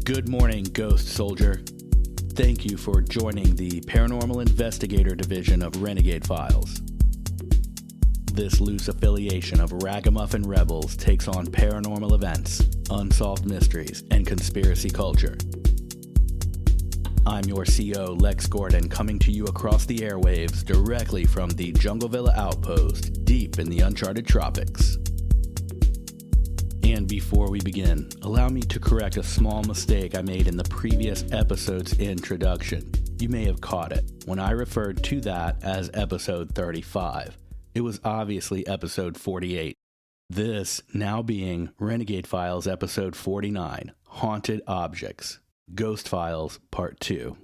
Good morning, Ghost Soldier. Thank you for joining the Paranormal Investigator division of Renegade Files. This loose affiliation of ragamuffin rebels takes on paranormal events, unsolved mysteries, and conspiracy culture. I'm your CO, Lex Gordon, coming to you across the airwaves directly from the Jungle Villa Outpost, deep in the Uncharted Tropics. And before we begin, allow me to correct a small mistake I made in the previous episode's introduction. You may have caught it when I referred to that as episode 35. It was obviously episode 48. This now being Renegade Files episode 49, Haunted Objects, Ghost Files Part 2.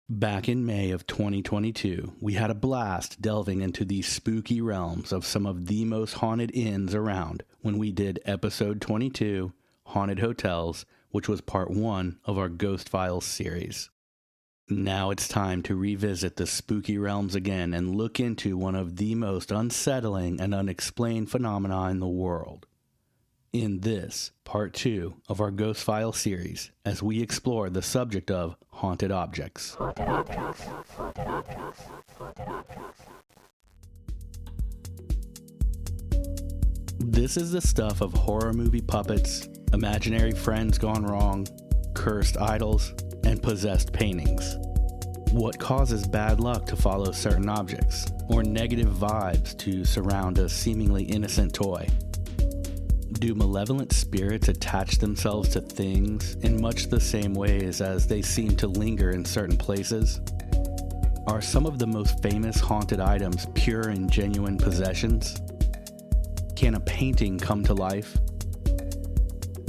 Back in May of 2022, we had a blast delving into the spooky realms of some of the most haunted inns around when we did episode 22, Haunted Hotels, which was part 1 of our Ghost Files series. Now it's time to revisit the spooky realms again and look into one of the most unsettling and unexplained phenomena in the world. In this, part 2 of our Ghost Files series, as we explore the subject of haunted objects. Haunted objects. Haunted objects. Haunted objects. This is the stuff of horror movie puppets, imaginary friends gone wrong, cursed idols, and possessed paintings. What causes bad luck to follow certain objects, or negative vibes to surround a seemingly innocent toy? Do malevolent spirits attach themselves to things in much the same ways as they seem to linger in certain places? Are some of the most famous haunted items pure and genuine possessions? Can a painting come to life?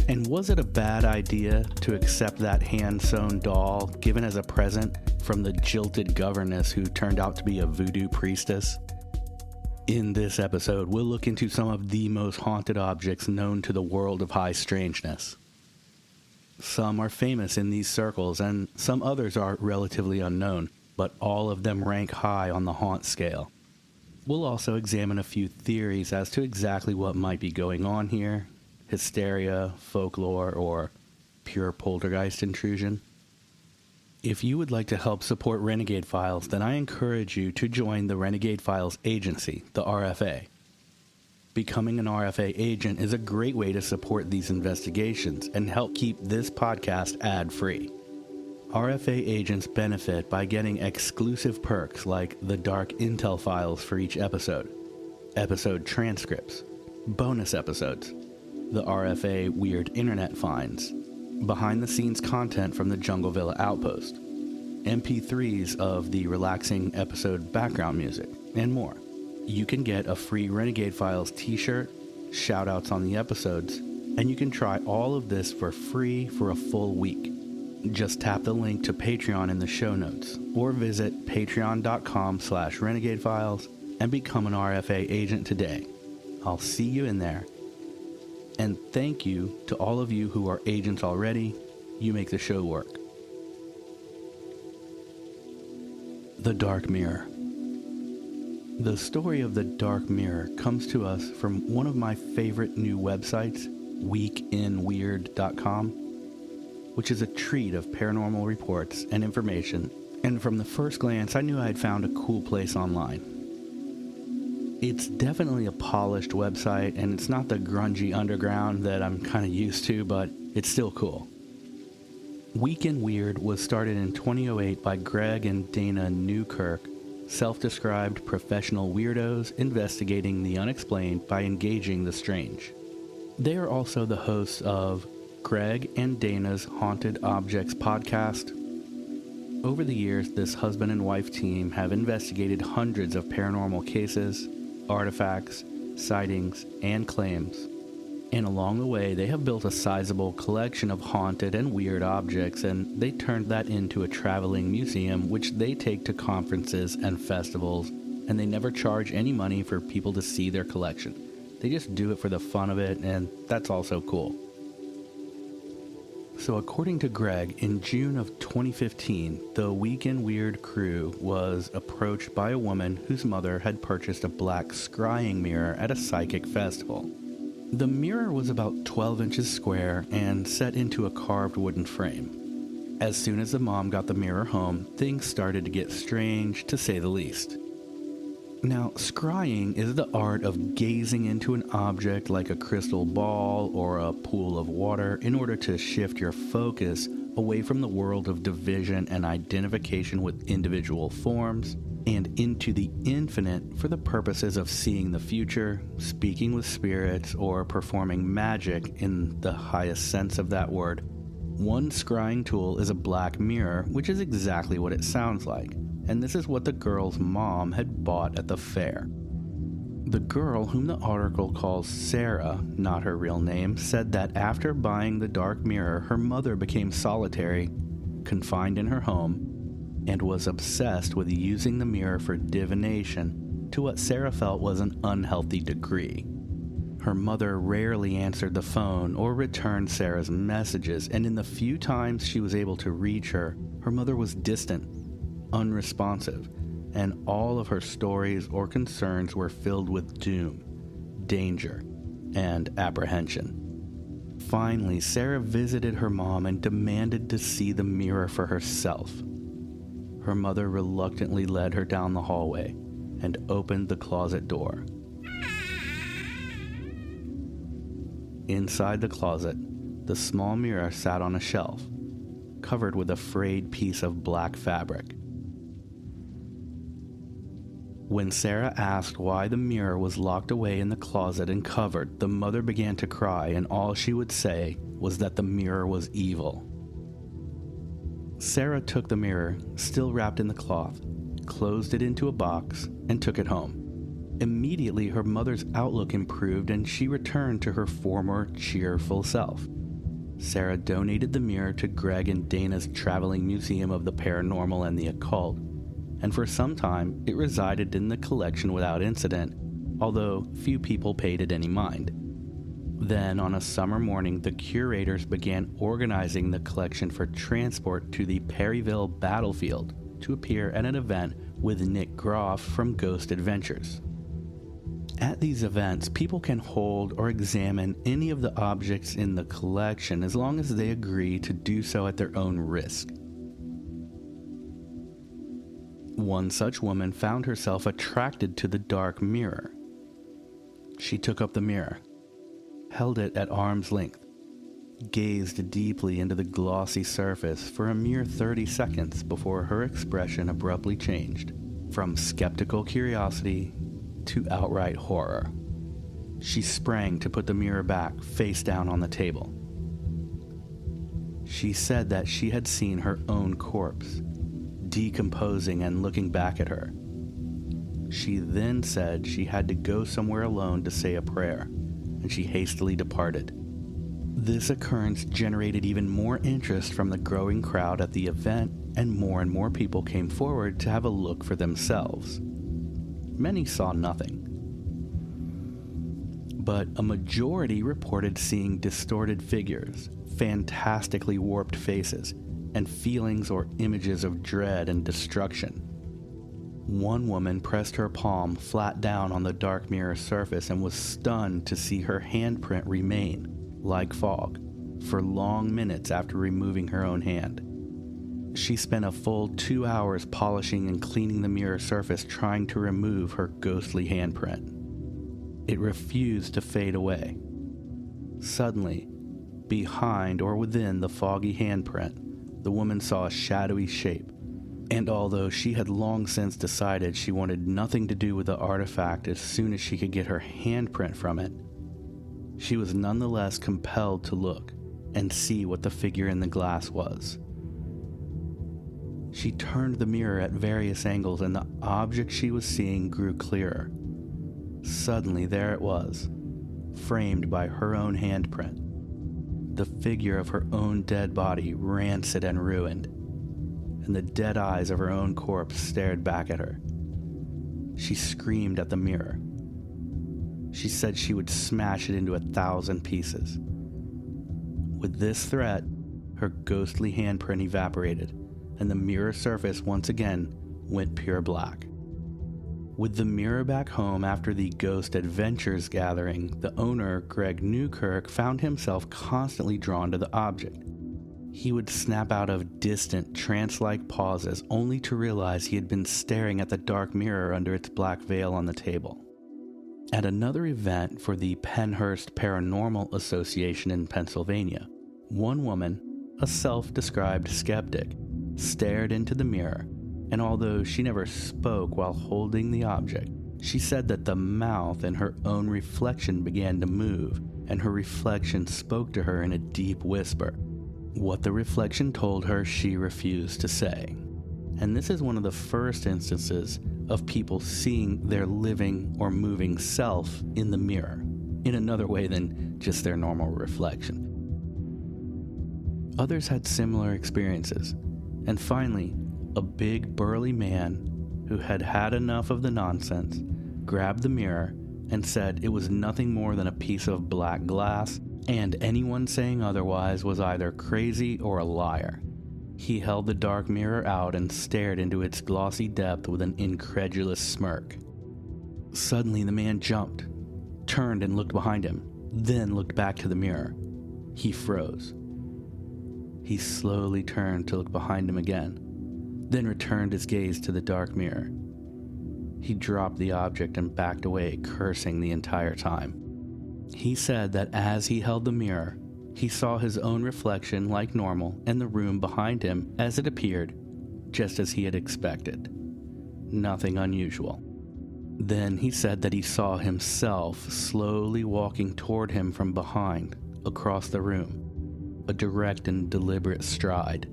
And was it a bad idea to accept that hand-sewn doll given as a present from the jilted governess who turned out to be a voodoo priestess? In this episode, we'll look into some of the most haunted objects known to the world of high strangeness. Some are famous in these circles, and some others are relatively unknown, but all of them rank high on the haunt scale. We'll also examine a few theories as to exactly what might be going on here: hysteria, folklore, or pure poltergeist intrusion. If you would like to help support Renegade Files, then I encourage you to join the Renegade Files agency, the RFA. Becoming an RFA agent is a great way to support these investigations and help keep this podcast ad-free. RFA agents benefit by getting exclusive perks like the dark intel files for each episode, episode transcripts, bonus episodes, the RFA weird internet finds, behind-the-scenes content from the Jungle Villa Outpost, MP3s of the relaxing episode background music, and more. You can get a free Renegade Files t-shirt, shout-outs on the episodes, and you can try all of this for free for a full week. Just tap the link to Patreon in the show notes, or visit patreon.com/renegadefiles and become an RFA agent today. I'll see you in there. And thank you to all of you who are agents already. You make the show work. The Dark Mirror. The story of the Dark Mirror comes to us from one of my favorite new websites, weekinweird.com, which is a treat of paranormal reports and information, and from the first glance I knew I had found a cool place online. It's definitely a polished website, and it's not the grungy underground that I'm kind of used to, but it's still cool. Week in Weird was started in 2008 by Greg and Dana Newkirk, self-described professional weirdos investigating the unexplained by engaging the strange. They are also the hosts of Greg and Dana's Haunted Objects podcast. Over the years, this husband and wife team have investigated hundreds of paranormal cases, artifacts, sightings, and claims. And along the way, they have built a sizable collection of haunted and weird objects, and they turned that into a traveling museum which they take to conferences and festivals, and they never charge any money for people to see their collection. They just do it for the fun of it, and that's also cool. So according to Greg, in June of 2015, the Week in Weird crew was approached by a woman whose mother had purchased a black scrying mirror at a psychic festival. The mirror was about 12 inches square and set into a carved wooden frame. As soon as the mom got the mirror home, things started to get strange, to say the least. Now, scrying is the art of gazing into an object like a crystal ball or a pool of water in order to shift your focus away from the world of division and identification with individual forms and into the infinite for the purposes of seeing the future, speaking with spirits, or performing magic in the highest sense of that word. One scrying tool is a black mirror, which is exactly what it sounds like, and this is what the girl's mom had bought at the fair. The girl, whom the article calls Sarah, not her real name, said that after buying the dark mirror, her mother became solitary, confined in her home, and was obsessed with using the mirror for divination to what Sarah felt was an unhealthy degree. Her mother rarely answered the phone or returned Sarah's messages, and in the few times she was able to reach her, her mother was distant, unresponsive, and all of her stories or concerns were filled with doom, danger, and apprehension. Finally, Sarah visited her mom and demanded to see the mirror for herself. Her mother reluctantly led her down the hallway and opened the closet door. Inside the closet, the small mirror sat on a shelf, covered with a frayed piece of black fabric. When Sarah asked why the mirror was locked away in the closet and covered, the mother began to cry, and all she would say was that the mirror was evil. Sarah took the mirror, still wrapped in the cloth, closed it into a box, and took it home. Immediately, her mother's outlook improved and she returned to her former cheerful self. Sarah donated the mirror to Greg and Dana's traveling museum of the paranormal and the occult, and for some time it resided in the collection without incident, although few people paid it any mind. Then, on a summer morning, the curators began organizing the collection for transport to the Perryville battlefield to appear at an event with Nick Groff from Ghost Adventures. At these events, people can hold or examine any of the objects in the collection as long as they agree to do so at their own risk. One such woman found herself attracted to the dark mirror. She took up the mirror, held it at arm's length, gazed deeply into the glossy surface for a mere 30 seconds before her expression abruptly changed from skeptical curiosity to outright horror. She sprang to put the mirror back face down on the table. She said that she had seen her own corpse, decomposing and looking back at her. She then said she had to go somewhere alone to say a prayer, and she hastily departed. This occurrence generated even more interest from the growing crowd at the event, and more people came forward to have a look for themselves. Many saw nothing, but a majority reported seeing distorted figures, fantastically warped faces, and feelings or images of dread and destruction. One woman pressed her palm flat down on the dark mirror surface and was stunned to see her handprint remain, like fog, for long minutes after removing her own hand. She spent a full 2 hours polishing and cleaning the mirror surface trying to remove her ghostly handprint. It refused to fade away. Suddenly, behind or within the foggy handprint, the woman saw a shadowy shape, and although she had long since decided she wanted nothing to do with the artifact as soon as she could get her handprint from it, she was nonetheless compelled to look and see what the figure in the glass was. She turned the mirror at various angles and the object she was seeing grew clearer. Suddenly there it was, framed by her own handprint. The figure of her own dead body, rancid and ruined, and the dead eyes of her own corpse stared back at her. She screamed at the mirror. She said she would smash it into 1,000 pieces. With this threat, her ghostly handprint evaporated, and the mirror surface once again went pure black. With the mirror back home after the Ghost Adventures gathering, the owner, Greg Newkirk, found himself constantly drawn to the object. He would snap out of distant, trance-like pauses only to realize he had been staring at the dark mirror under its black veil on the table. At another event for the Pennhurst Paranormal Association in Pennsylvania, one woman, a self-described skeptic, stared into the mirror, and although she never spoke while holding the object, she said that the mouth in her own reflection began to move, and her reflection spoke to her in a deep whisper. What the reflection told her, she refused to say. And this is one of the first instances of people seeing their living or moving self in the mirror, in another way than just their normal reflection. Others had similar experiences, and finally, a big burly man who had had enough of the nonsense grabbed the mirror and said it was nothing more than a piece of black glass, and anyone saying otherwise was either crazy or a liar. He held the dark mirror out and stared into its glossy depth with an incredulous smirk. Suddenly the man jumped, turned and looked behind him, then looked back to the mirror. He froze. He slowly turned to look behind him again, then returned his gaze to the dark mirror. He dropped the object and backed away, cursing the entire time. He said that as he held the mirror, he saw his own reflection like normal and the room behind him as it appeared, just as he had expected. Nothing unusual. Then he said that he saw himself slowly walking toward him from behind, across the room, a direct and deliberate stride.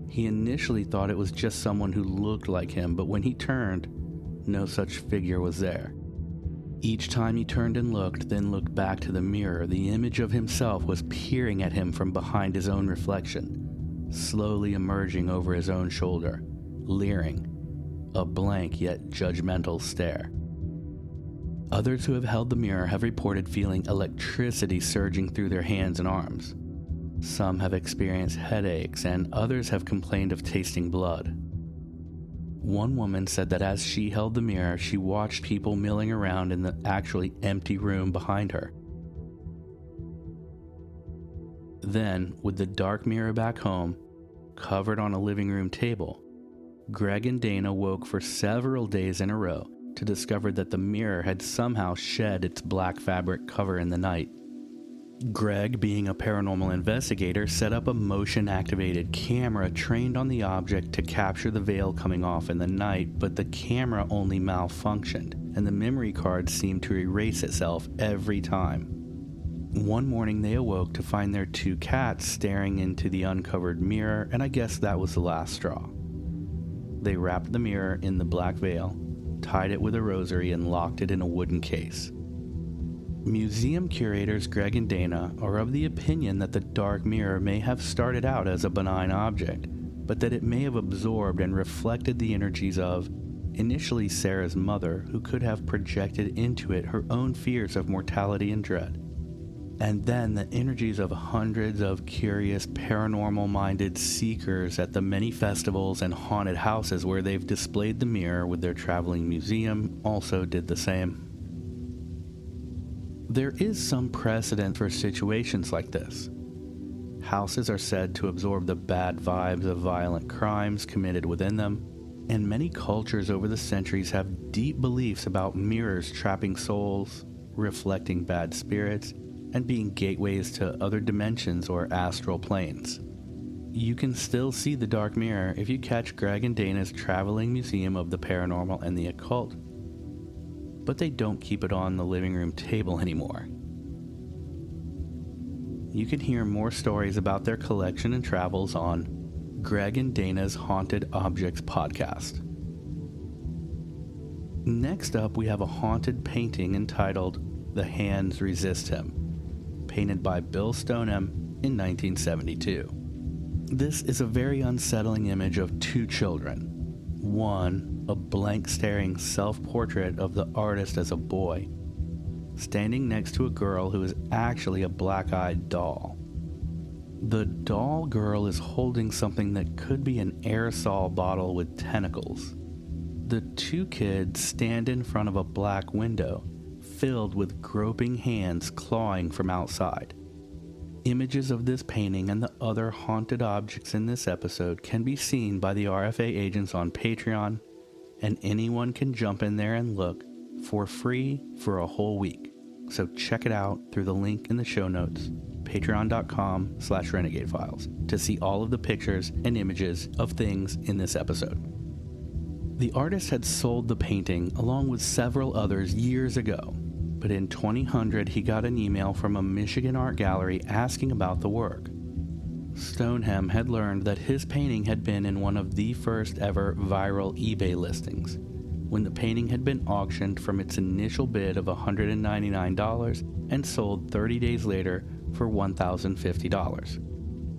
He initially thought it was just someone who looked like him, but when he turned, no such figure was there. Each time he turned and looked, then looked back to the mirror, the image of himself was peering at him from behind his own reflection, slowly emerging over his own shoulder, leering, a blank yet judgmental stare. Others who have held the mirror have reported feeling electricity surging through their hands and arms. Some have experienced headaches, and others have complained of tasting blood. One woman said that as she held the mirror, she watched people milling around in the actually empty room behind her. Then, with the dark mirror back home, covered on a living room table, Greg and Dana woke for several days in a row to discover that the mirror had somehow shed its black fabric cover in the night. Greg, being a paranormal investigator, set up a motion-activated camera trained on the object to capture the veil coming off in the night, but the camera only malfunctioned, and the memory card seemed to erase itself every time. One morning they awoke to find their two cats staring into the uncovered mirror, and I guess that was the last straw. They wrapped the mirror in the black veil, tied it with a rosary, and locked it in a wooden case. Museum curators Greg and Dana are of the opinion that the dark mirror may have started out as a benign object, but that it may have absorbed and reflected the energies of, initially Sarah's mother, who could have projected into it her own fears of mortality and dread, and then the energies of hundreds of curious paranormal-minded seekers at the many festivals and haunted houses where they've displayed the mirror with their traveling museum also did the same. There is some precedent for situations like this. Houses are said to absorb the bad vibes of violent crimes committed within them, and many cultures over the centuries have deep beliefs about mirrors trapping souls, reflecting bad spirits, and being gateways to other dimensions or astral planes. You can still see the dark mirror if you catch Greg and Dana's traveling museum of the paranormal and the occult, but they don't keep it on the living room table anymore. You can hear more stories about their collection and travels on Greg and Dana's Haunted Objects podcast. Next up, we have a haunted painting entitled The Hands Resist Him, painted by Bill Stoneham in 1972. This is a very unsettling image of two children. One, a blank staring self-portrait of the artist as a boy, standing next to a girl who is actually a black-eyed doll. The doll girl is holding something that could be an aerosol bottle with tentacles. The two kids stand in front of a black window filled with groping hands clawing from outside. Images of this painting and the other haunted objects in this episode can be seen by the RFA agents on Patreon, and anyone can jump in there and look for free for a whole week. So check it out through the link in the show notes, patreon.com/Renegade Files, to see all of the pictures and images of things in this episode. The artist had sold the painting along with several others years ago, but in 2000 he got an email from a Michigan art gallery asking about the work. Stoneham had learned that his painting had been in one of the first ever viral eBay listings, when the painting had been auctioned from its initial bid of $199 and sold 30 days later for $1,050.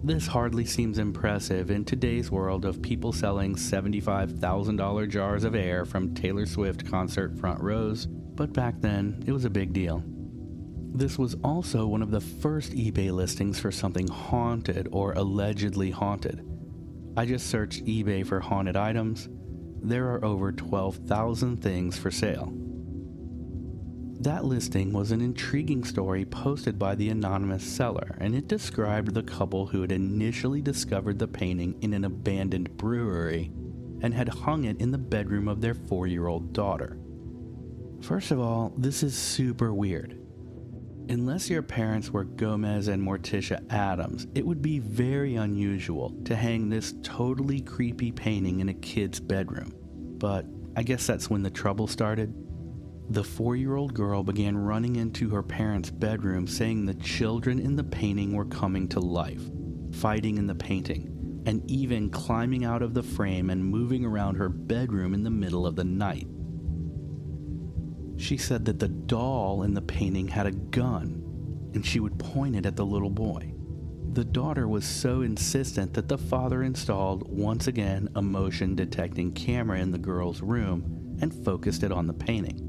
This hardly seems impressive in today's world of people selling $75,000 jars of air from Taylor Swift concert front rows, but back then it was a big deal. This was also one of the first eBay listings for something haunted or allegedly haunted. I just searched eBay for haunted items. There are over 12,000 things for sale. That listing was an intriguing story posted by the anonymous seller, and it described the couple who had initially discovered the painting in an abandoned brewery and had hung it in the bedroom of their 4-year-old daughter. First of all, this is super weird. Unless your parents were Gomez and Morticia Adams, it would be very unusual to hang this totally creepy painting in a kid's bedroom. But I guess that's when the trouble started. The 4-year-old girl began running into her parents' bedroom saying the children in the painting were coming to life, fighting in the painting, and even climbing out of the frame and moving around her bedroom in the middle of the night. She said that the doll in the painting had a gun, and she would point it at the little boy. The daughter was so insistent that the father installed, once again, a motion-detecting camera in the girl's room and focused it on the painting.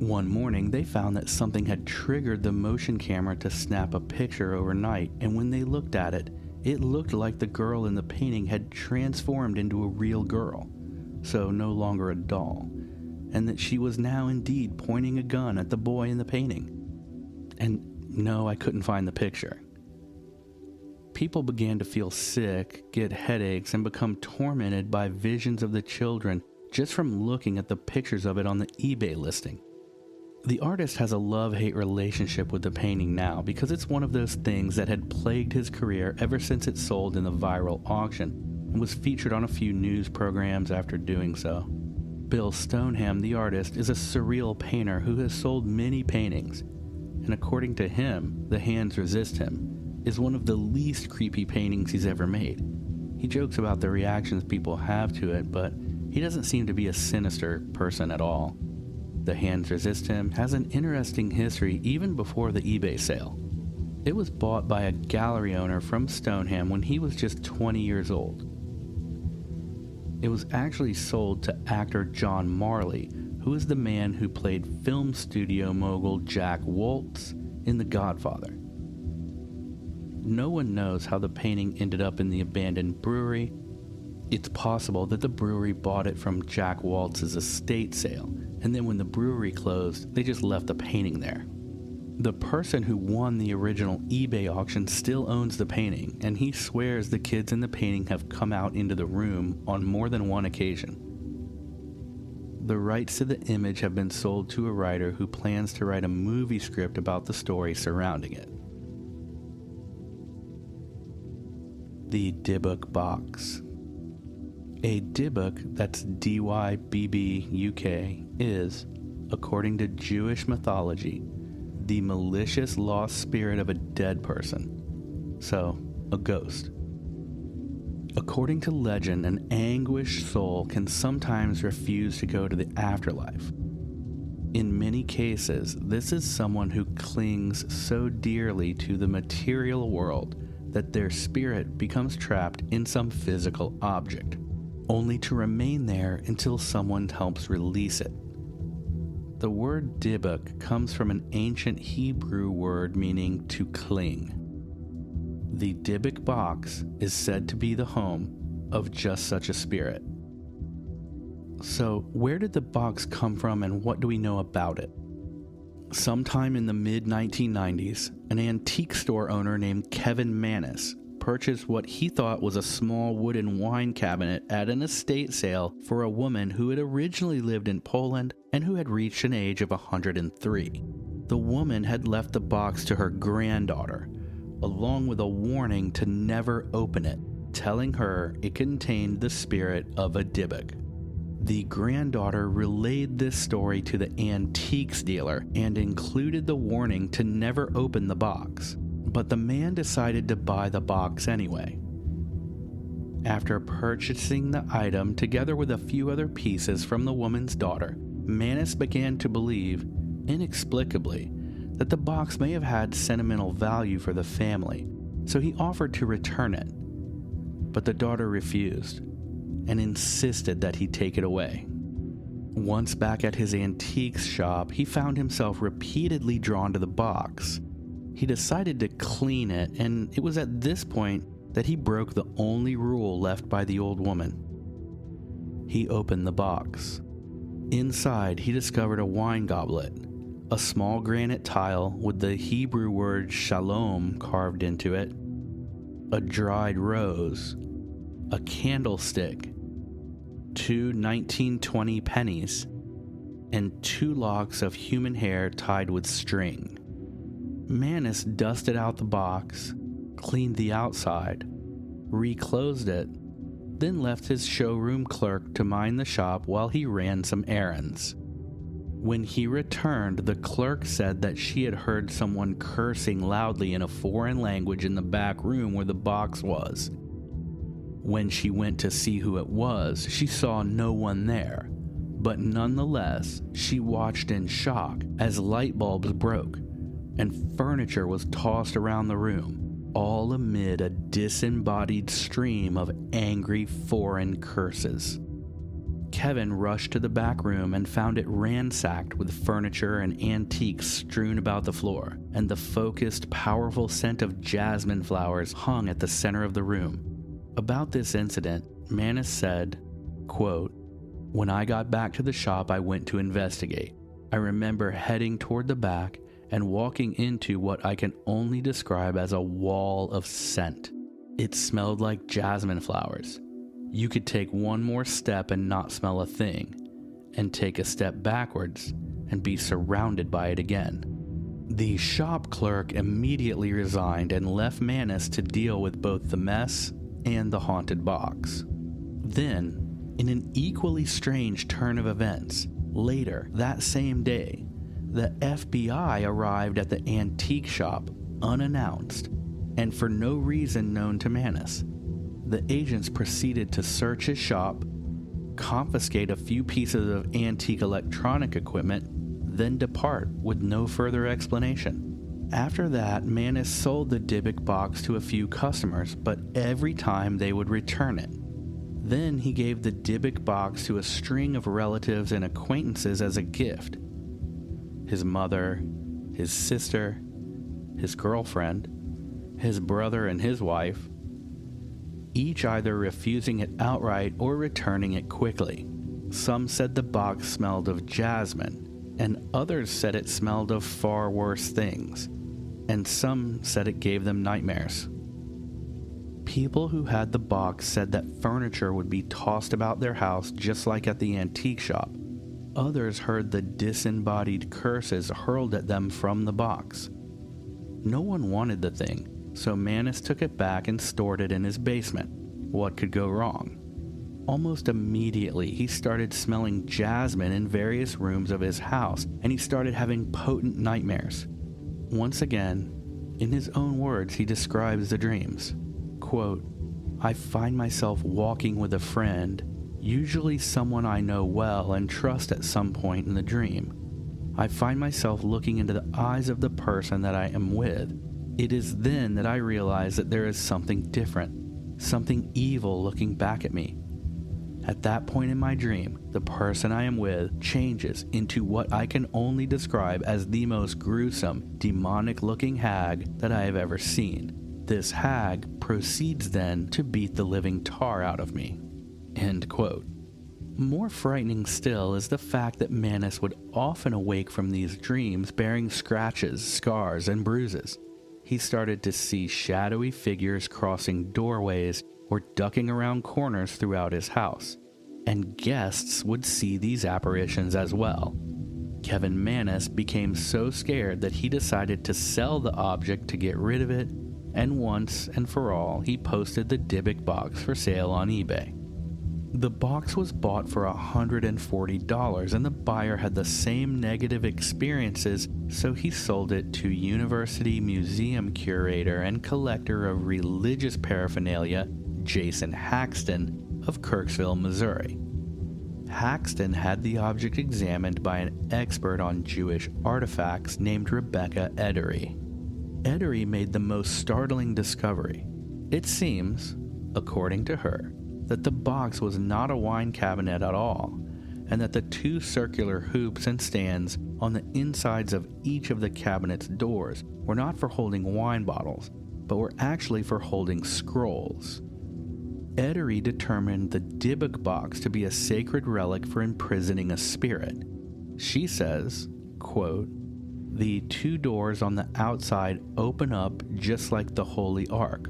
One morning, they found that something had triggered the motion camera to snap a picture overnight, and when they looked at it, it looked like the girl in the painting had transformed into a real girl, so no longer a doll, and that she was now indeed pointing a gun at the boy in the painting. And no, I couldn't find the picture. People began to feel sick, get headaches, and become tormented by visions of the children just from looking at the pictures of it on the eBay listing. The artist has a love-hate relationship with the painting now because it's one of those things that had plagued his career ever since it sold in the viral auction and was featured on a few news programs after doing so. Bill Stoneham, the artist, is a surreal painter who has sold many paintings, and according to him, The Hands Resist Him is one of the least creepy paintings he's ever made. He jokes about the reactions people have to it, but he doesn't seem to be a sinister person at all. The Hands Resist Him has an interesting history even before the eBay sale. It was bought by a gallery owner from Stoneham when he was just 20 years old. It was actually sold to actor John Marley, who is the man who played film studio mogul Jack Woltz in The Godfather. No one knows how the painting ended up in the abandoned brewery. It's possible that the brewery bought it from Jack Woltz's estate sale, and then when the brewery closed, they just left the painting there. The person who won the original eBay auction still owns the painting, and he swears the kids in the painting have come out into the room on more than one occasion. The rights to the image have been sold to a writer who plans to write a movie script about the story surrounding it. The Dybbuk Box. A Dybbuk, that's D-Y-B-B-U-K, is, according to Jewish mythology, the malicious lost spirit of a dead person, so a ghost. According to legend, an anguished soul can sometimes refuse to go to the afterlife. In many cases, this is someone who clings so dearly to the material world that their spirit becomes trapped in some physical object, only to remain there until someone helps release it. The word Dybbuk comes from an ancient Hebrew word meaning to cling. The Dybbuk box is said to be the home of just such a spirit. So, where did the box come from and what do we know about it? Sometime in the mid-1990s, an antique store owner named Kevin Mannis purchased what he thought was a small wooden wine cabinet at an estate sale for a woman who had originally lived in Poland and who had reached an age of 103. The woman had left the box to her granddaughter, along with a warning to never open it, telling her it contained the spirit of a Dybbuk. The granddaughter relayed this story to the antiques dealer and included the warning to never open the box, but the man decided to buy the box anyway. After purchasing the item together with a few other pieces from the woman's daughter, Mannis began to believe, inexplicably, that the box may have had sentimental value for the family, so he offered to return it. But the daughter refused and insisted that he take it away. Once back at his antiques shop, he found himself repeatedly drawn to the box. He decided to clean it, and it was at this point that he broke the only rule left by the old woman. He opened the box. Inside, he discovered a wine goblet, a small granite tile with the Hebrew word shalom carved into it, a dried rose, a candlestick, 2 1920 pennies, and 2 locks of human hair tied with string. Mannis dusted out the box, cleaned the outside, reclosed it, then left his showroom clerk to mind the shop while he ran some errands. When he returned, the clerk said that she had heard someone cursing loudly in a foreign language in the back room where the box was. When she went to see who it was, she saw no one there, but nonetheless, she watched in shock as light bulbs broke and furniture was tossed around the room, all amid a disembodied stream of angry foreign curses. Kevin rushed to the back room and found it ransacked with furniture and antiques strewn about the floor, and the focused, powerful scent of jasmine flowers hung at the center of the room. About this incident, Mannis said, quote, "When I got back to the shop, I went to investigate. I remember heading toward the back and walking into what I can only describe as a wall of scent. It smelled like jasmine flowers. You could take one more step and not smell a thing, and take a step backwards and be surrounded by it again." The shop clerk immediately resigned and left Mannis to deal with both the mess and the haunted box. Then, in an equally strange turn of events, later that same day, the FBI arrived at the antique shop unannounced and for no reason known to Mannis. The agents proceeded to search his shop, confiscate a few pieces of antique electronic equipment, then depart with no further explanation. After that, Mannis sold the Dybbuk box to a few customers, but every time they would return it. Then he gave the Dybbuk box to a string of relatives and acquaintances as a gift. His mother, his sister, his girlfriend, his brother and his wife, each either refusing it outright or returning it quickly. Some said the box smelled of jasmine, and others said it smelled of far worse things, and some said it gave them nightmares. People who had the box said that furniture would be tossed about their house just like at the antique shop. Others heard the disembodied curses hurled at them from the box. No one wanted the thing, so Mannis took it back and stored it in his basement. What could go wrong? Almost immediately, he started smelling jasmine in various rooms of his house, and he started having potent nightmares. Once again, in his own words, he describes the dreams. Quote, "I find myself walking with a friend, usually someone I know well and trust at some point in the dream. I find myself looking into the eyes of the person that I am with. It is then that I realize that there is something different, something evil looking back at me. At that point in my dream, the person I am with changes into what I can only describe as the most gruesome, demonic-looking hag that I have ever seen. This hag proceeds then to beat the living tar out of me." End quote. More frightening still is the fact that Manus would often awake from these dreams bearing scratches, scars, and bruises. He started to see shadowy figures crossing doorways or ducking around corners throughout his house, and guests would see these apparitions as well. Kevin Manus became so scared that he decided to sell the object to get rid of it, and once and for all, he posted the Dybbuk box for sale on eBay. The box was bought for $140, and the buyer had the same negative experiences, so he sold it to university museum curator and collector of religious paraphernalia, Jason Haxton of Kirksville, Missouri. Haxton had the object examined by an expert on Jewish artifacts named Rebecca Edery. Edery made the most startling discovery. It seems, according to her, that the box was not a wine cabinet at all, and that the two circular hoops and stands on the insides of each of the cabinet's doors were not for holding wine bottles, but were actually for holding scrolls. Edery determined the Dybbuk box to be a sacred relic for imprisoning a spirit. She says, quote, "The two doors on the outside open up just like the Holy Ark,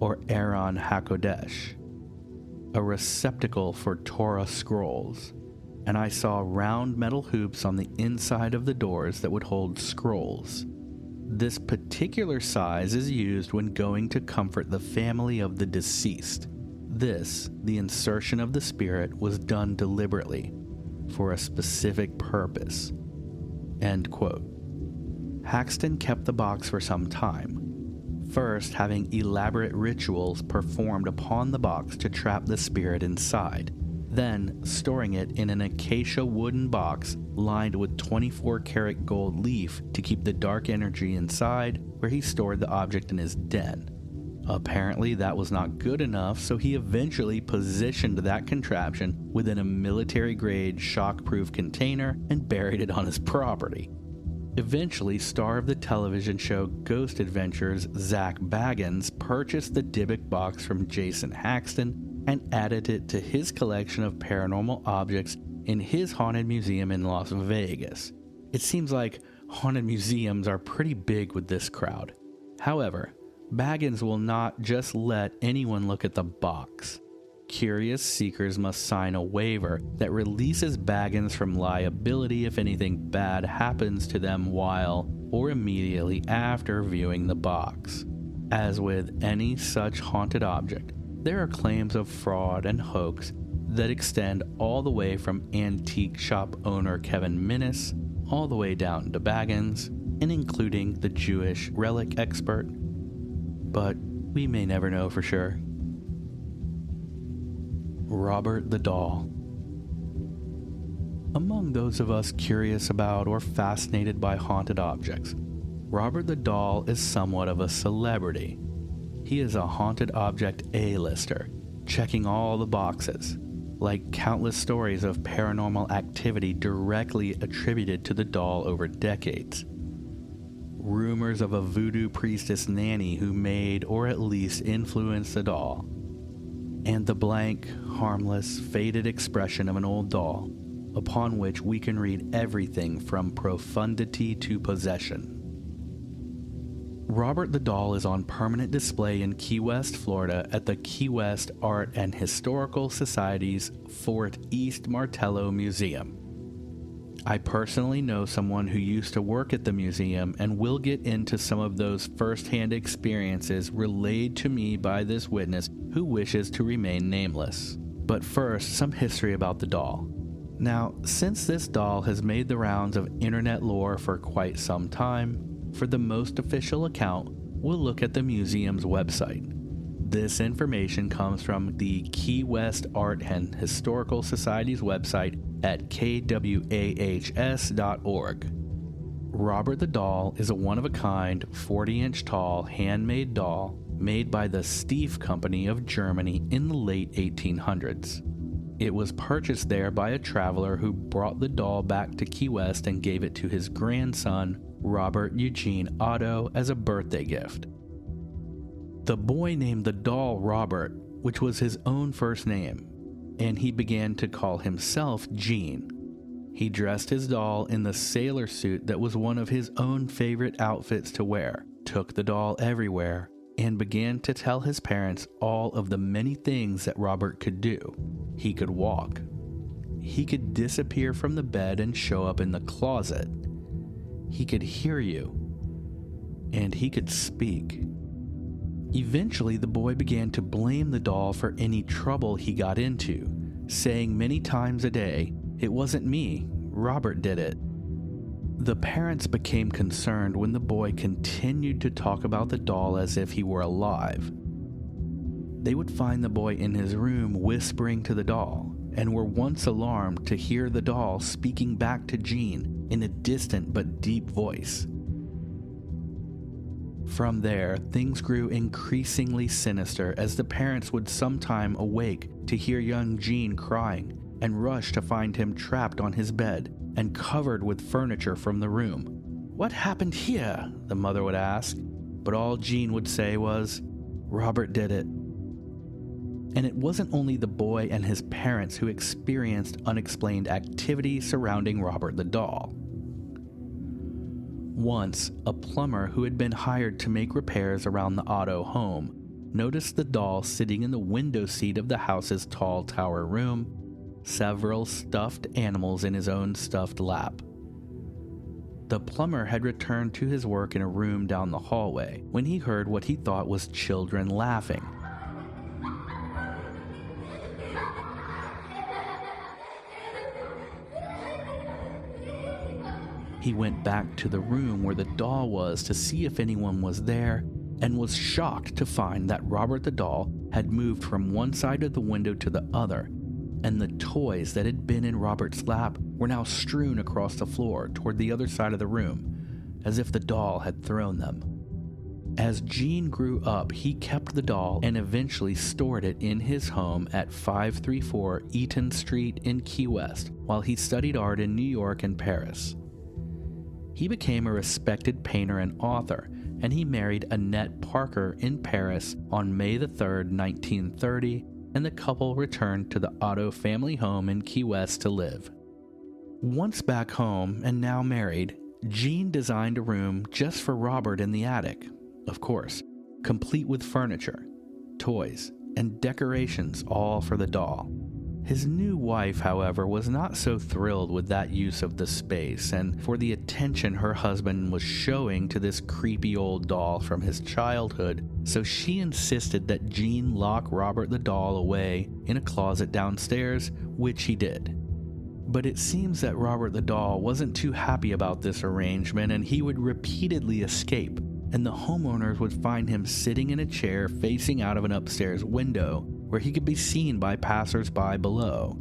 or Aron HaKodesh, a receptacle for Torah scrolls, and I saw round metal hoops on the inside of the doors that would hold scrolls. This particular size is used when going to comfort the family of the deceased. This, the insertion of the spirit, was done deliberately, for a specific purpose." End quote. Haxton kept the box for some time, first having elaborate rituals performed upon the box to trap the spirit inside, then storing it in an acacia wooden box lined with 24-karat gold leaf to keep the dark energy inside, where he stored the object in his den. Apparently that was not good enough, so he eventually positioned that contraption within a military-grade shock-proof container and buried it on his property. Eventually, star of the television show Ghost Adventures, Zach Baggins, purchased the Dybbuk box from Jason Haxton and added it to his collection of paranormal objects in his haunted museum in Las Vegas. It seems like haunted museums are pretty big with this crowd. However, Baggins will not just let anyone look at the box. Curious seekers must sign a waiver that releases Baggins from liability if anything bad happens to them while or immediately after viewing the box. As with any such haunted object, there are claims of fraud and hoax that extend all the way from antique shop owner Kevin Manus all the way down to Baggins, and including the Jewish relic expert. But we may never know for sure. Robert the Doll. Among those of us curious about or fascinated by haunted objects, Robert the Doll is somewhat of a celebrity. He is a haunted object A-lister, checking all the boxes, like countless stories of paranormal activity directly attributed to the doll over decades. Rumors of a voodoo priestess nanny who made or at least influenced the doll, and the blank, harmless, faded expression of an old doll, upon which we can read everything from profundity to possession. Robert the Doll is on permanent display in Key West, Florida at the Key West Art and Historical Society's Fort East Martello Museum. I personally know someone who used to work at the museum and will get into some of those first-hand experiences relayed to me by this witness who wishes to remain nameless. But first, some history about the doll. Now, since this doll has made the rounds of internet lore for quite some time, for the most official account, we'll look at the museum's website. This information comes from the Key West Art and Historical Society's website at kwahs.org. Robert the Doll is a one-of-a-kind, 40-inch tall, handmade doll made by the Stief Company of Germany in the late 1800s. It was purchased there by a traveler who brought the doll back to Key West and gave it to his grandson, Robert Eugene Otto, as a birthday gift. The boy named the doll Robert, which was his own first name, and he began to call himself Gene. He dressed his doll in the sailor suit that was one of his own favorite outfits to wear, took the doll everywhere, and began to tell his parents all of the many things that Robert could do. He could walk. He could disappear from the bed and show up in the closet. He could hear you. And he could speak. Eventually, the boy began to blame the doll for any trouble he got into, saying many times a day, "It wasn't me, Robert did it." The parents became concerned when the boy continued to talk about the doll as if he were alive. They would find the boy in his room whispering to the doll, and were once alarmed to hear the doll speaking back to Gene in a distant but deep voice. From there, things grew increasingly sinister as the parents would sometime awake to hear young Gene crying and rush to find him trapped on his bed and covered with furniture from the room. "What happened here?" the mother would ask, but all Gene would say was, "Robert did it." And it wasn't only the boy and his parents who experienced unexplained activity surrounding Robert the doll. Once, a plumber who had been hired to make repairs around the Otto home noticed the doll sitting in the window seat of the house's tall tower room, several stuffed animals in his own stuffed lap. The plumber had returned to his work in a room down the hallway when he heard what he thought was children laughing. He went back to the room where the doll was to see if anyone was there, and was shocked to find that Robert the doll had moved from one side of the window to the other, and the toys that had been in Robert's lap were now strewn across the floor toward the other side of the room, as if the doll had thrown them. As Gene grew up, he kept the doll and eventually stored it in his home at 534 Eaton Street in Key West while he studied art in New York and Paris. He became a respected painter and author, and he married Annette Parker in Paris on May 3, 1930, and the couple returned to the Otto family home in Key West to live. Once back home, and now married, Gene designed a room just for Robert in the attic, of course, complete with furniture, toys, and decorations, all for the doll. His new wife, however, was not so thrilled with that use of the space and for the attention her husband was showing to this creepy old doll from his childhood, so she insisted that Gene lock Robert the doll away in a closet downstairs, which he did. But it seems that Robert the doll wasn't too happy about this arrangement, and he would repeatedly escape, and the homeowners would find him sitting in a chair facing out of an upstairs window, where he could be seen by passers-by below.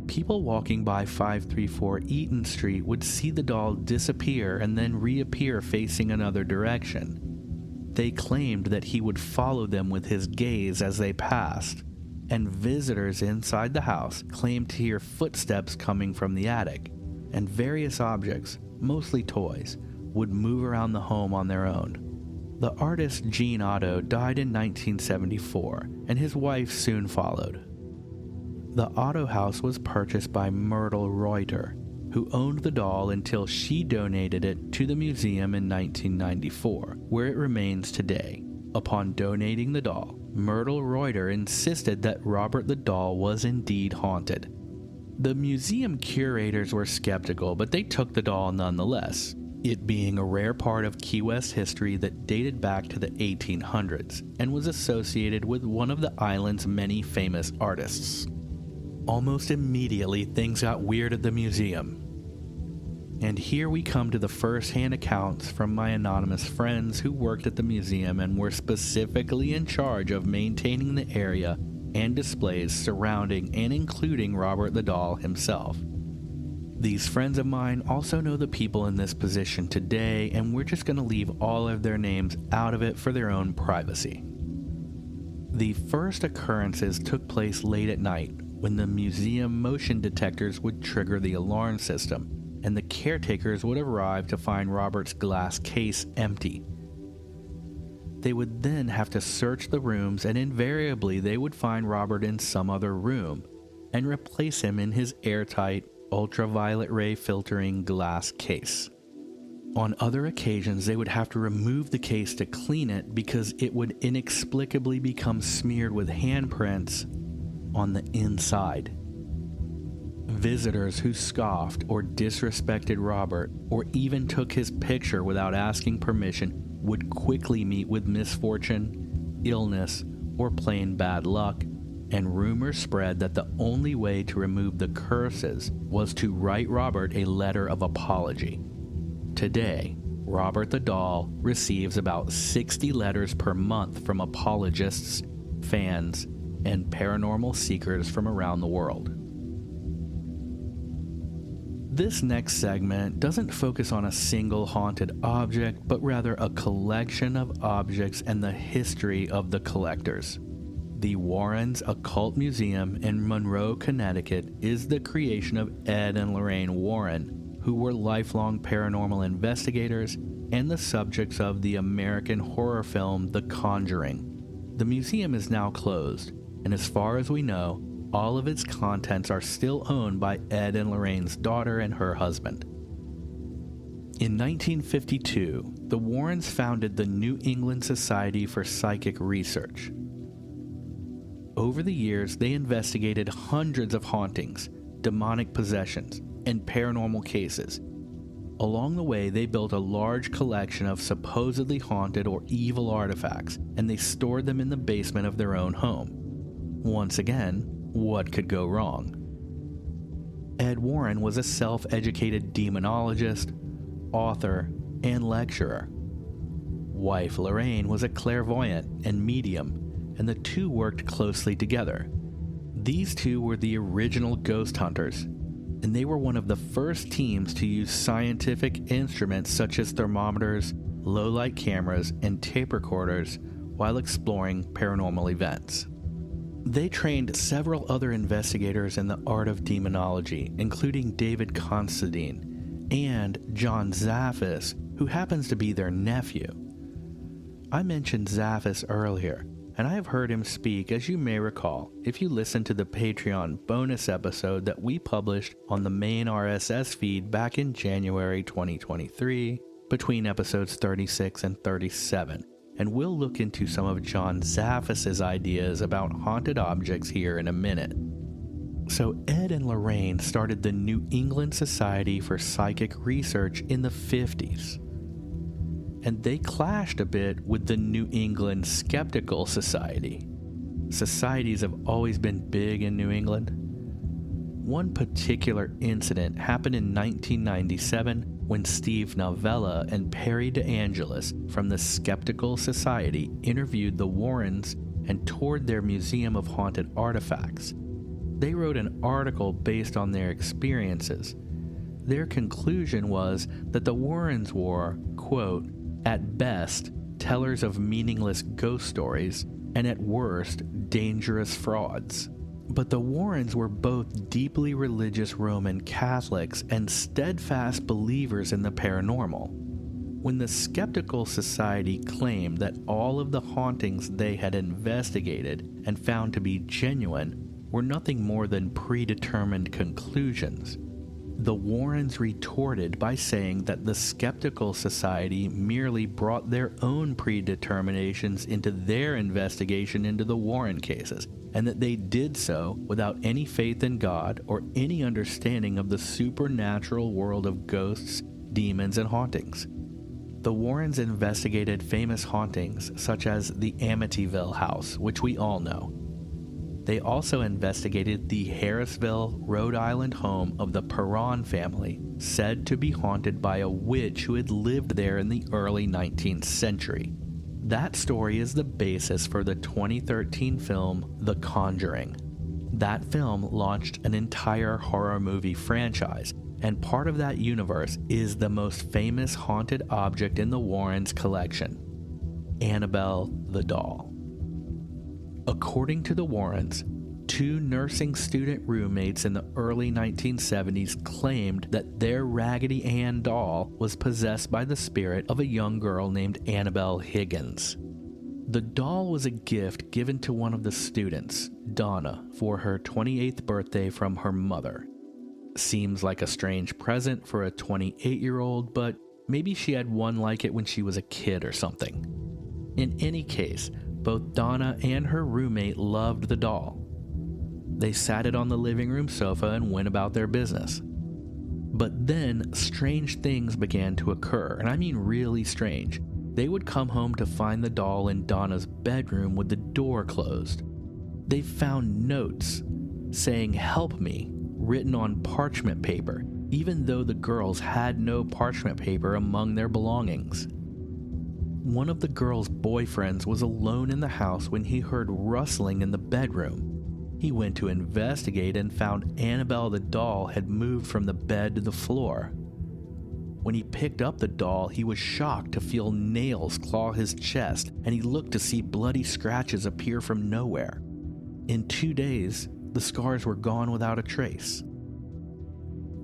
People walking by 534 Eaton Street would see the doll disappear and then reappear facing another direction. They claimed that he would follow them with his gaze as they passed, and visitors inside the house claimed to hear footsteps coming from the attic, and various objects, mostly toys, would move around the home on their own. The artist Gene Otto died in 1974, and his wife soon followed. The Otto house was purchased by Myrtle Reuter, who owned the doll until she donated it to the museum in 1994, where it remains today. Upon donating the doll, Myrtle Reuter insisted that Robert the doll was indeed haunted. The museum curators were skeptical, but they took the doll nonetheless, it being a rare part of Key West history that dated back to the 1800s and was associated with one of the island's many famous artists. Almost immediately, things got weird at the museum. And here we come to the first-hand accounts from my anonymous friends who worked at the museum and were specifically in charge of maintaining the area and displays surrounding and including Robert the doll himself. These friends of mine also know the people in this position today, and we're just going to leave all of their names out of it for their own privacy. The first occurrences took place late at night when the museum motion detectors would trigger the alarm system, and the caretakers would arrive to find Robert's glass case empty. They would then have to search the rooms, and invariably they would find Robert in some other room, and replace him in his airtight, ultraviolet ray filtering glass case. On other occasions, they would have to remove the case to clean it because it would inexplicably become smeared with handprints on the inside. Visitors who scoffed or disrespected Robert or even took his picture without asking permission would quickly meet with misfortune, illness, or plain bad luck, and rumors spread that the only way to remove the curses was to write Robert a letter of apology. Today, Robert the Doll receives about 60 letters per month from apologists, fans, and paranormal seekers from around the world. This next segment doesn't focus on a single haunted object, but rather a collection of objects and the history of the collectors. The Warrens Occult Museum in Monroe, Connecticut is the creation of Ed and Lorraine Warren, who were lifelong paranormal investigators and the subjects of the American horror film The Conjuring. The museum is now closed, and as far as we know, all of its contents are still owned by Ed and Lorraine's daughter and her husband. In 1952, the Warrens founded the New England Society for Psychic Research. Over the years, they investigated hundreds of hauntings, demonic possessions, and paranormal cases. Along the way, they built a large collection of supposedly haunted or evil artifacts, and they stored them in the basement of their own home. Once again, what could go wrong? Ed Warren was a self-educated demonologist, author, and lecturer. Wife Lorraine was a clairvoyant and medium, and the two worked closely together. These two were the original ghost hunters, and they were one of the first teams to use scientific instruments such as thermometers, low-light cameras, and tape recorders while exploring paranormal events. They trained several other investigators in the art of demonology, including David Considine and John Zaffis, who happens to be their nephew. I mentioned Zaffis earlier, and I have heard him speak, as you may recall, if you listen to the Patreon bonus episode that we published on the main RSS feed back in January 2023, between episodes 36 and 37. And we'll look into some of John Zaffis' ideas about haunted objects here in a minute. So Ed and Lorraine started the New England Society for Psychic Research in the 50s. And they clashed a bit with the New England Skeptical Society. Societies have always been big in New England. One particular incident happened in 1997 when Steve Novella and Perry DeAngelis from the Skeptical Society interviewed the Warrens and toured their Museum of Haunted Artifacts. They wrote an article based on their experiences. Their conclusion was that the Warrens were, quote, at best, tellers of meaningless ghost stories, and at worst, dangerous frauds. But the Warrens were both deeply religious Roman Catholics and steadfast believers in the paranormal. When the Skeptical Society claimed that all of the hauntings they had investigated and found to be genuine were nothing more than predetermined conclusions, the Warrens retorted by saying that the Skeptical Society merely brought their own predeterminations into their investigation into the Warren cases, and that they did so without any faith in God or any understanding of the supernatural world of ghosts, demons, and hauntings. The Warrens investigated famous hauntings such as the Amityville house, which we all know. They also investigated the Harrisville, Rhode Island home of the Perron family, said to be haunted by a witch who had lived there in the early 19th century. That story is the basis for the 2013 film The Conjuring. That film launched an entire horror movie franchise, and part of that universe is the most famous haunted object in the Warrens' collection, Annabelle the doll. According to the Warrens, two nursing student roommates in the early 1970s claimed that their Raggedy Ann doll was possessed by the spirit of a young girl named Annabelle Higgins. The doll was a gift given to one of the students, Donna, for her 28th birthday from her mother. Seems like a strange present for a 28-year-old, but maybe she had one like it when she was a kid or something. In any case, both Donna and her roommate loved the doll. They sat it on the living room sofa and went about their business. But then, strange things began to occur, and I mean really strange. They would come home to find the doll in Donna's bedroom with the door closed. They found notes saying, "Help me," written on parchment paper, even though the girls had no parchment paper among their belongings. One of the girls' boyfriends was alone in the house when he heard rustling in the bedroom. He went to investigate and found Annabelle the doll had moved from the bed to the floor. When he picked up the doll, he was shocked to feel nails claw his chest, and he looked to see bloody scratches appear from nowhere. In 2 days, the scars were gone without a trace.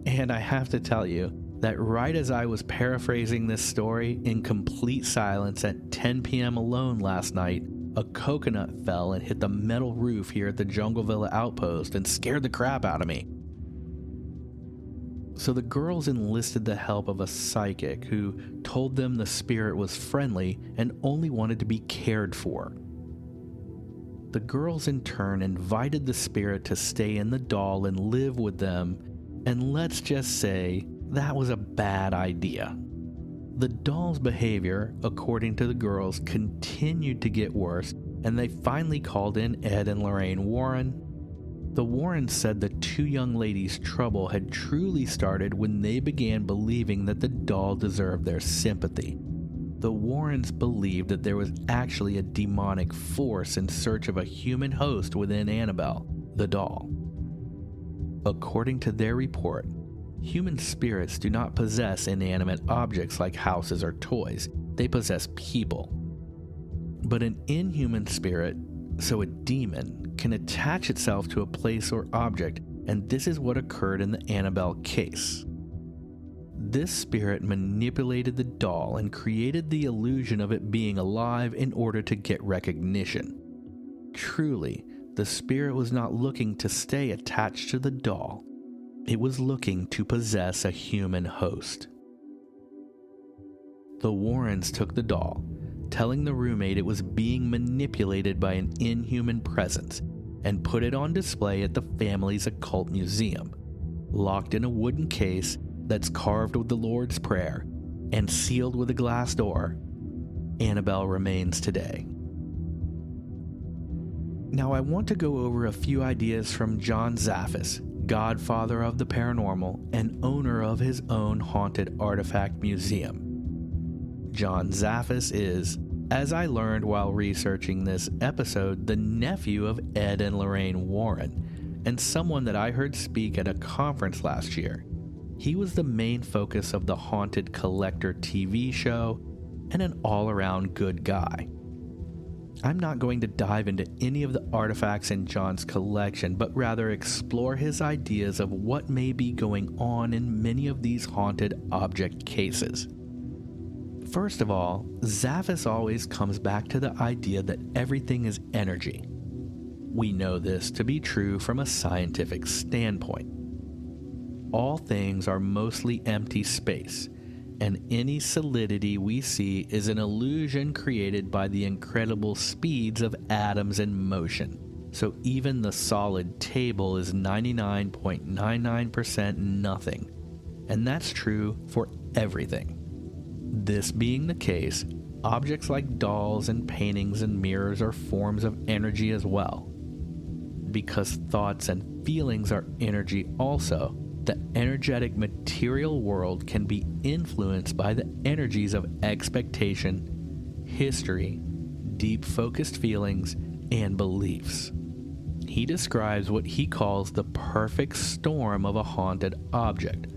And I have to tell you that right as I was paraphrasing this story in complete silence at 10 p.m. alone last night, a coconut fell and hit the metal roof here at the Jungle Villa Outpost and scared the crap out of me. So the girls enlisted the help of a psychic who told them the spirit was friendly and only wanted to be cared for. The girls in turn invited the spirit to stay in the doll and live with them, and let's just say that was a bad idea. The doll's behavior, according to the girls, continued to get worse, and they finally called in Ed and Lorraine Warren. The Warrens said the two young ladies' trouble had truly started when they began believing that the doll deserved their sympathy. The Warrens believed that there was actually a demonic force in search of a human host within Annabelle, the doll. According to their report, human spirits do not possess inanimate objects like houses or toys. They possess people. But an inhuman spirit, so a demon, can attach itself to a place or object, and this is what occurred in the Annabelle case. This spirit manipulated the doll and created the illusion of it being alive in order to get recognition. Truly, the spirit was not looking to stay attached to the doll. It was looking to possess a human host. The Warrens took the doll, telling the roommate it was being manipulated by an inhuman presence, and put it on display at the family's occult museum, locked in a wooden case that's carved with the Lord's Prayer and sealed with a glass door. Annabelle remains today. Now I want to go over a few ideas from John Zaffis, godfather of the paranormal and owner of his own haunted artifact museum. John Zaffis is, as I learned while researching this episode, the nephew of Ed and Lorraine Warren, and someone that I heard speak at a conference last year. He was the main focus of the Haunted Collector TV show and an all-around good guy. I'm not going to dive into any of the artifacts in John's collection, but rather explore his ideas of what may be going on in many of these haunted object cases. First of all, Zaffis always comes back to the idea that everything is energy. We know this to be true from a scientific standpoint. All things are mostly empty space, and any solidity we see is an illusion created by the incredible speeds of atoms in motion. So even the solid table is 99.99% nothing, and that's true for everything. This being the case, objects like dolls and paintings and mirrors are forms of energy as well. Because thoughts and feelings are energy also, the energetic material world can be influenced by the energies of expectation, history, deep focused feelings, and beliefs. He describes what he calls the perfect storm of a haunted object,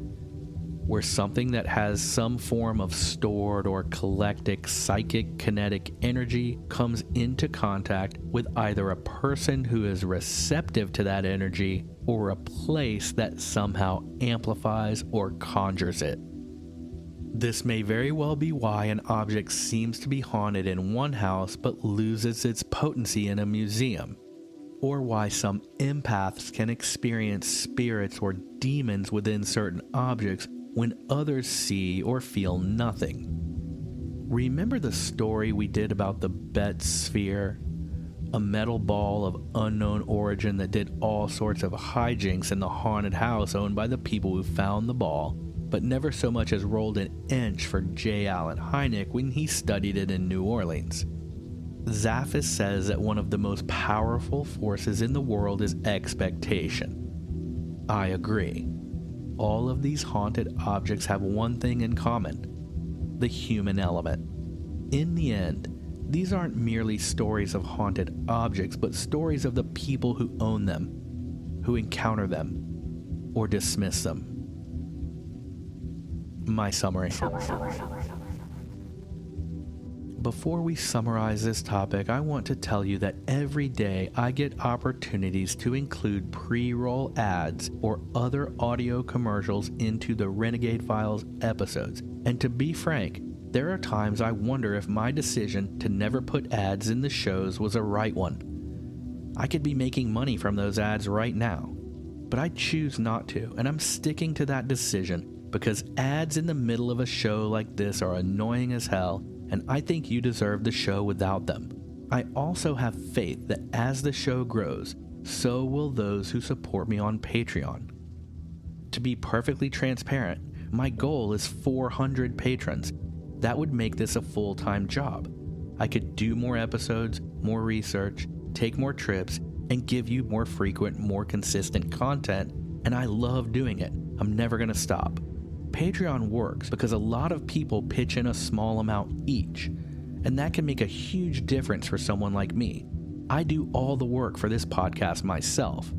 where something that has some form of stored or collected psychic kinetic energy comes into contact with either a person who is receptive to that energy or a place that somehow amplifies or conjures it. This may very well be why an object seems to be haunted in one house but loses its potency in a museum, or why some empaths can experience spirits or demons within certain objects when others see or feel nothing. Remember the story we did about the Bet Sphere? A metal ball of unknown origin that did all sorts of hijinks in the haunted house owned by the people who found the ball, but never so much as rolled an inch for J. Allen Hynek when he studied it in New Orleans. Zaffis says that one of the most powerful forces in the world is expectation. I agree. All of these haunted objects have one thing in common: the human element. In the end, these aren't merely stories of haunted objects, but stories of the people who own them, who encounter them, or dismiss them. My summary. Before we summarize this topic, I want to tell you that every day I get opportunities to include pre-roll ads or other audio commercials into the Renegade Files episodes. And to be frank, there are times I wonder if my decision to never put ads in the shows was a right one. I could be making money from those ads right now, but I choose not to, and I'm sticking to that decision because ads in the middle of a show like this are annoying as hell, and I think you deserve the show without them. I also have faith that as the show grows, so will those who support me on Patreon. To be perfectly transparent, my goal is 400 patrons. That would make this a full-time job. I could do more episodes, more research, take more trips, and give you more frequent, more consistent content, and I love doing it. I'm never going to stop. Patreon works because a lot of people pitch in a small amount each, and that can make a huge difference for someone like me. I do all the work for this podcast myself.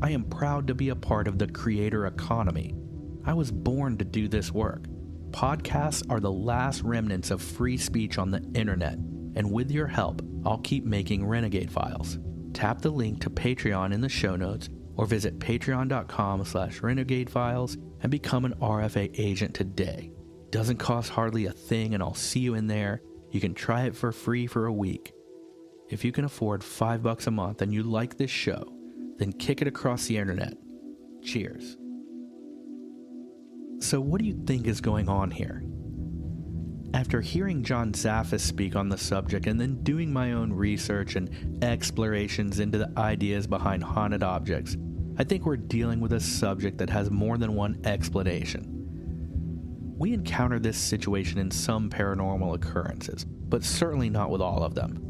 I am proud to be a part of the creator economy. I was born to do this work. Podcasts are the last remnants of free speech on the internet, and with your help, I'll keep making Renegade Files. Tap the link to Patreon in the show notes, or visit patreon.com/renegadefiles and become an RFA agent today. Doesn't cost hardly a thing, and I'll see you in there. You can try it for free for a week. If you can afford $5 a month and you like this show, then kick it across the internet. Cheers. So what do you think is going on here? After hearing John Zaffis speak on the subject and then doing my own research and explorations into the ideas behind haunted objects, I think we're dealing with a subject that has more than one explanation. We encounter this situation in some paranormal occurrences, but certainly not with all of them.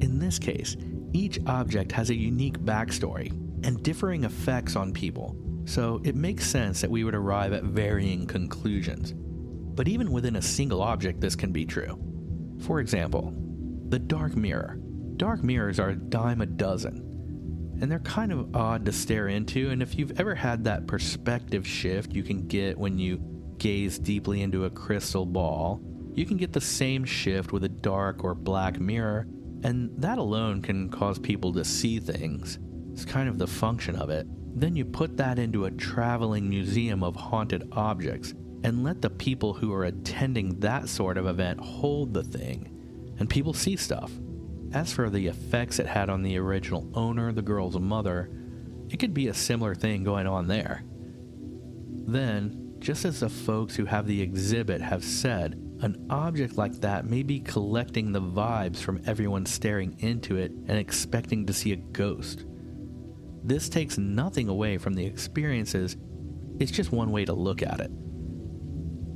In this case, each object has a unique backstory and differing effects on people, so it makes sense that we would arrive at varying conclusions. But even within a single object, this can be true. For example, the dark mirror. Dark mirrors are a dime a dozen, and they're kind of odd to stare into, and if you've ever had that perspective shift you can get when you gaze deeply into a crystal ball, you can get the same shift with a dark or black mirror, and that alone can cause people to see things. It's kind of the function of it. Then you put that into a traveling museum of haunted objects, and let the people who are attending that sort of event hold the thing, and people see stuff. As for the effects it had on the original owner, the girl's mother, it could be a similar thing going on there. Then, just as the folks who have the exhibit have said, an object like that may be collecting the vibes from everyone staring into it and expecting to see a ghost. This takes nothing away from the experiences, it's just one way to look at it.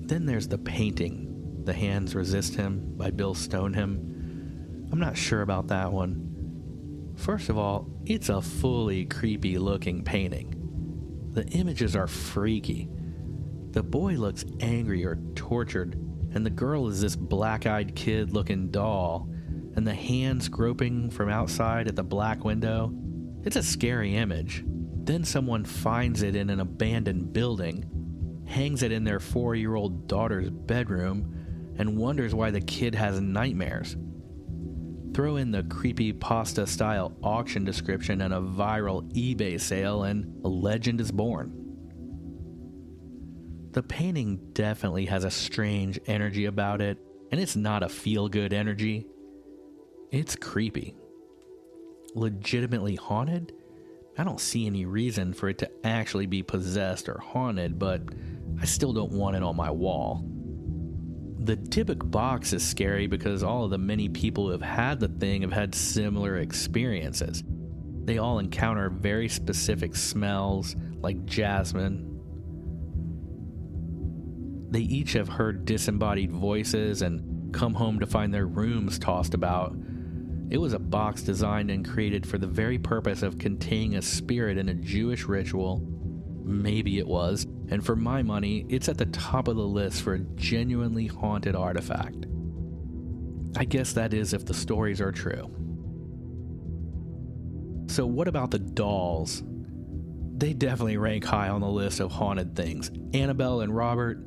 Then there's the painting, The Hands Resist Him by Bill Stoneham. I'm not sure about that one. First of all, it's a fully creepy looking painting. The images are freaky. The boy looks angry or tortured, and the girl is this black-eyed kid looking doll, and the hands groping from outside at the black window. It's a scary image. Then someone finds it in an abandoned building, hangs it in their 4-year-old daughter's bedroom, and wonders why the kid has nightmares. Throw in the creepypasta-style auction description and a viral eBay sale, and a legend is born. The painting definitely has a strange energy about it, and it's not a feel-good energy. It's creepy. Legitimately haunted? I don't see any reason for it to actually be possessed or haunted, but I still don't want it on my wall. The Dybbuk box is scary because all of the many people who have had the thing have had similar experiences. They all encounter very specific smells, like jasmine. They each have heard disembodied voices and come home to find their rooms tossed about. It was a box designed and created for the very purpose of containing a spirit in a Jewish ritual. Maybe it was, and for my money, it's at the top of the list for a genuinely haunted artifact. I guess that is if the stories are true. So what about the dolls? They definitely rank high on the list of haunted things. Annabelle and Robert,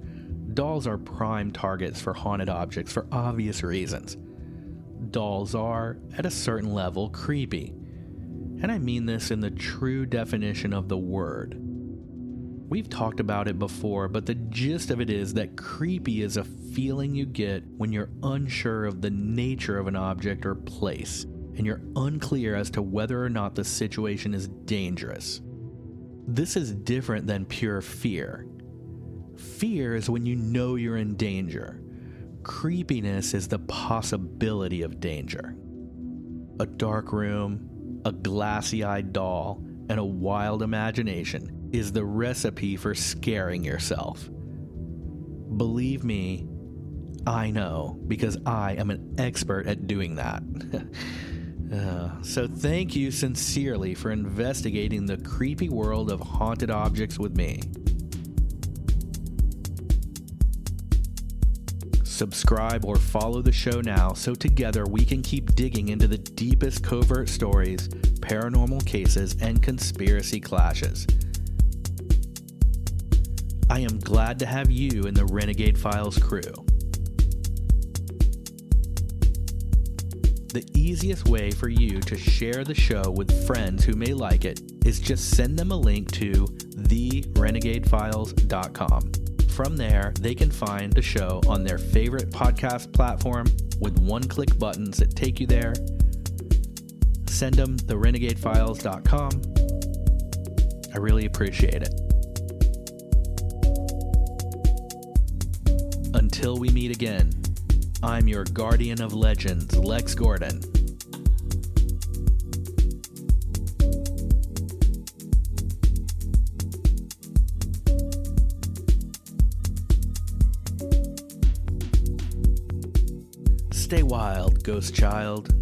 dolls are prime targets for haunted objects for obvious reasons. Dolls are, at a certain level, creepy. And I mean this in the true definition of the word. We've talked about it before, but the gist of it is that creepy is a feeling you get when you're unsure of the nature of an object or place, and you're unclear as to whether or not the situation is dangerous. This is different than pure fear. Fear is when you know you're in danger. Creepiness is the possibility of danger. A dark room, a glassy-eyed doll, and a wild imagination is the recipe for scaring yourself. Believe me, I know, because I am an expert at doing that. So thank you sincerely for investigating the creepy world of haunted objects with me. Subscribe or follow the show now so together we can keep digging into the deepest covert stories, paranormal cases, and conspiracy clashes. I am glad to have you in the Renegade Files crew. The easiest way for you to share the show with friends who may like it is just send them a link to therenegadefiles.com. From there, they can find the show on their favorite podcast platform with one-click buttons that take you there. Send them therenegadefiles.com. I really appreciate it. Until we meet again, I'm your guardian of legends, Lex Gordon. Stay wild, ghost child.